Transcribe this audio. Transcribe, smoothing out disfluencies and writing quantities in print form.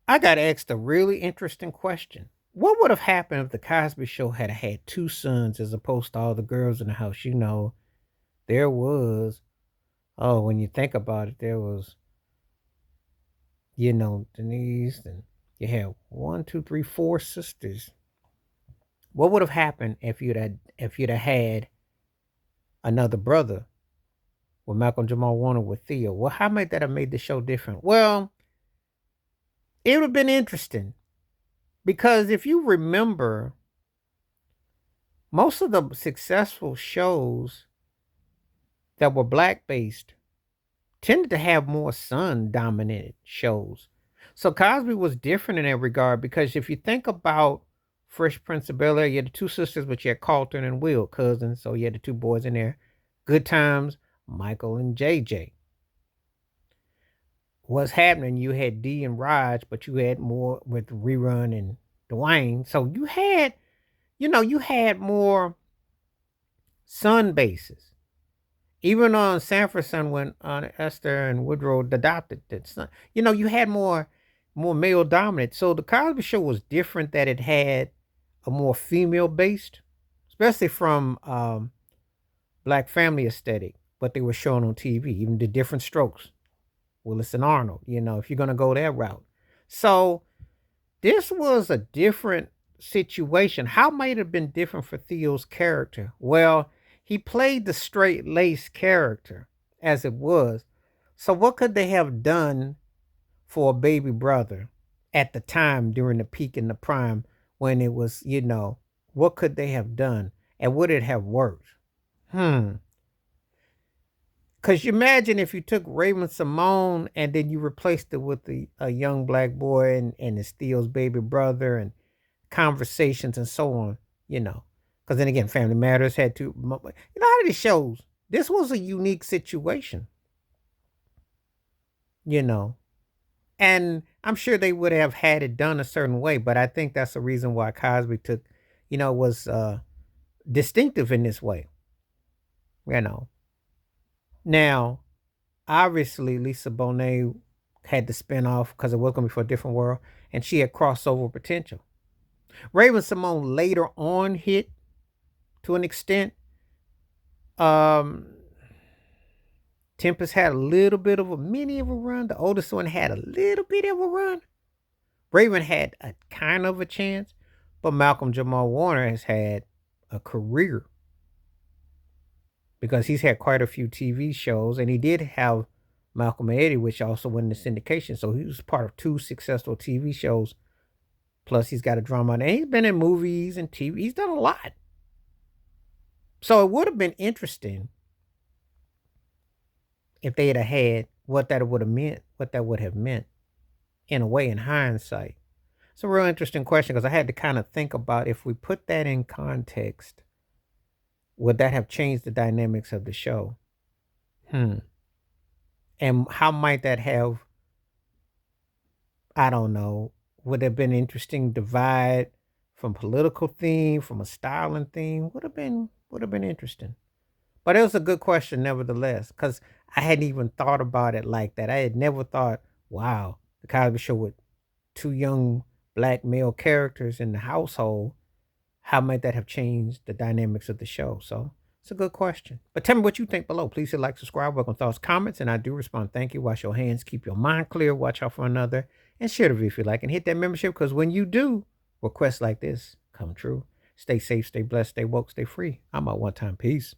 I got asked a really interesting question. What would have happened if the Cosby Show had had two sons as opposed to all the girls in the house? There was, oh, when you think about it, there was, Denise, and you had one, two, three, four sisters. What would have happened if you'd have had another brother with Malcolm Jamal Warner with Theo? Well, how might that have made the show different? Well, it would have been interesting because if you remember, most of the successful shows that were black based tended to have more son dominated shows. So Cosby was different in that regard because if you think about Fresh Prince of Bel Air, you had the two sisters, but you had Carlton and Will, cousins. So you had the two boys in there. Good Times, Michael and JJ. What's happening? You had D and Raj, but you had more with Rerun and Dwayne. So you had more son bases. Even on Sanford Son when Esther and Woodrow adopted that son, you had more male dominant. So the Cosby Show was different that it had a more female based, especially from black family aesthetic, what they were showing on TV, even the different strokes, Willis and Arnold, if you're gonna go that route. So this was a different situation. How might it have been different for Theo's character? Well, he played the straight laced character as it was. So, what could they have done for a baby brother at the time during the peak and the prime when it was, what could they have done? And would it have worked? Hmm. Because you imagine if you took Raven Simone and then you replaced it with a young black boy and it's Theo's baby brother and conversations and so on, you know. Because then again, Family Matters had to, how these shows, this was a unique situation, you know. And I'm sure they would have had it done a certain way, but I think that's the reason why Cosby took, was distinctive in this way, you know. Now, obviously, Lisa Bonet had to spin off because it was going to be for a different world, and she had crossover potential. Raven Simone later on hit to an extent. Um, Tempest had a little bit of a mini of a run. The oldest one had a little bit of a run. Raven had a kind of a chance, but Malcolm Jamal Warner has had a career because he's had quite a few TV shows, and he did have Malcolm and Eddie, which also went into syndication. So he was part of two successful TV shows. Plus, he's got a drama, and he's been in movies and TV. He's done a lot. So it would have been interesting if they had what that would have meant, what that would have meant in a way in hindsight. It's a real interesting question because I had to kind of think about if we put that in context, would that have changed the dynamics of the show? Hmm. And how might that have, I don't know, would have been interesting divide from political theme, from a styling theme? Would have been interesting. But it was a good question nevertheless, because I hadn't even thought about it like that. I had never thought, wow, the Cosby Show with two young black male characters in the household, how might that have changed the dynamics of the show? So it's a good question. But tell me what you think below. Please hit like, subscribe, welcome thoughts, comments, and I do respond. Thank you. Wash your hands, keep your mind clear, watch out for another, and share the video if you like, and hit that membership because when you do, requests like this come true. Stay safe, stay blessed, stay woke, stay free. I'm out one time. Peace.